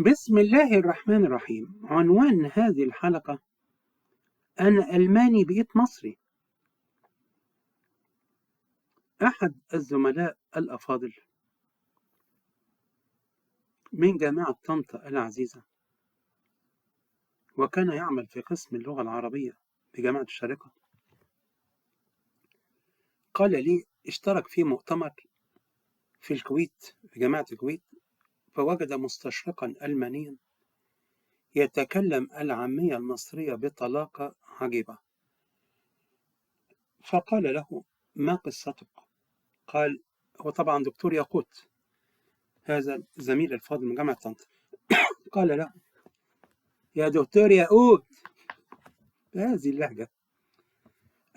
بسم الله الرحمن الرحيم. عنوان هذه الحلقة: أنا ألماني بقيت مصري. أحد الزملاء الأفاضل من جامعة طنطا العزيزة، وكان يعمل في قسم اللغة العربية بجامعة الشارقة، قال لي اشترك في مؤتمر في الكويت في جامعة الكويت، فوجد مستشرقا ألمانيا يتكلم العامية المصرية بطلاقة عجيبة، فقال له: ما قصتك؟ قال: هو طبعا دكتور ياقوت، هذا زميل الفاضل من جامعة طنطا. قال له: يا دكتور ياقوت، بهذه اللهجة: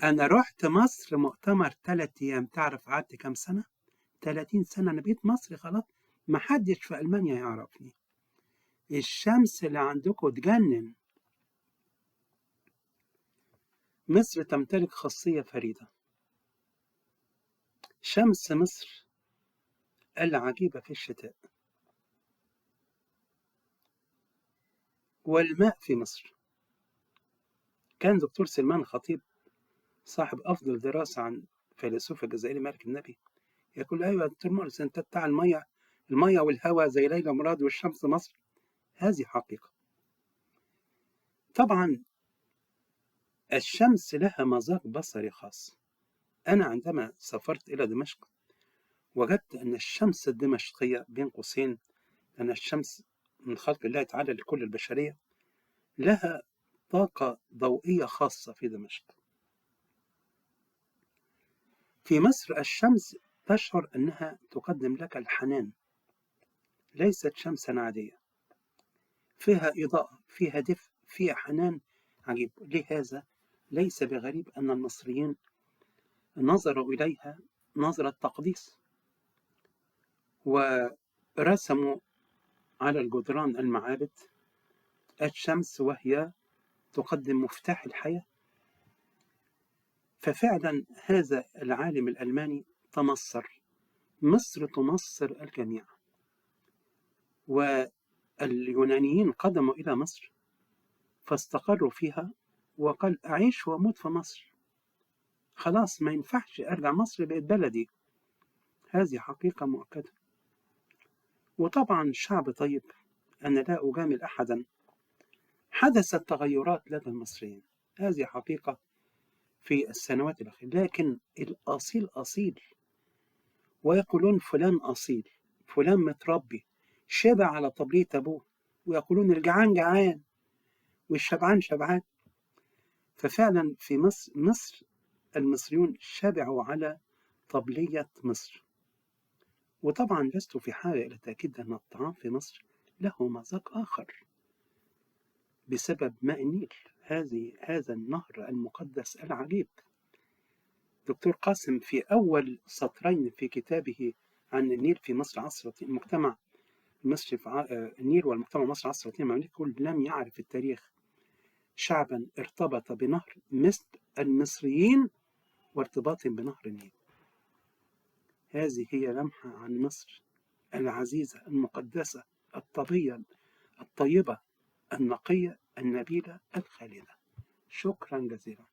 أنا رحت مصر مؤتمر 3 أيام، تعرف قعدت كام سنة؟ 30 سنة. أنا بقيت مصري خلاص، محدش في ألمانيا يعرفني. الشمس اللي عندكم تجنن. مصر تمتلك خاصية فريدة، شمس مصر العجيبة في الشتاء، والماء في مصر. كان دكتور سلمان خطيب صاحب أفضل دراسة عن فيلسوف الجزائري مالك النبي يقول: أيوة يا دكتور مرسي، أنت بتاع المية والهواء زي ليلى مراد والشمس مصر. هذه حقيقة. طبعا الشمس لها مذاق بصري خاص. أنا عندما سافرت إلى دمشق وجدت أن الشمس الدمشقية بين قوسين، أن الشمس من خلق الله تعالى لكل البشرية، لها طاقة ضوئية خاصة في دمشق. في مصر الشمس تشعر أنها تقدم لك الحنان، ليست شمسا عادية، فيها إضاءة، فيها دفء، فيها حنان عجيب. لهذا ليس بغريب أن المصريين نظروا إليها نظرة تقديس، ورسموا على الجدران المعابد الشمس وهي تقدم مفتاح الحياة. ففعلا هذا العالم الألماني تمصر، مصر تمصر الجميع. واليونانيين قدموا إلى مصر فاستقروا فيها، وقال: أعيش وأموت في مصر، خلاص ما ينفعش أرجع مصر، بقت بلدي. هذه حقيقة مؤكدة. وطبعا شعب طيب، أنا لا أجامل أحدا. حدثت تغيرات لدى المصريين، هذه حقيقة في السنوات الأخيرة، لكن الأصيل أصيل، ويقولون فلان أصيل، فلان متربي شبع على طبلية أبوه، ويقولون الجعان جعان والشبعان شبعان. ففعلا في مصر المصريون شبعوا على طبلية مصر. وطبعا لست في حاجة إلى تأكيد أن الطعام في مصر له مذاق آخر بسبب ماء النيل، هذا النهر المقدس العجيب. دكتور قاسم في أول سطرين في كتابه عن النيل في مصر عصر المجتمع المصري النيل والمجتمع مصر عصر المماليك يقول: لم يعرف التاريخ شعبا ارتبط بنهر مثل المصريين وارتباطهم بنهر النيل. هذه هي لمحة عن مصر العزيزة المقدسة الطيبة النقية النبيلة الخالدة. شكرا جزيلا.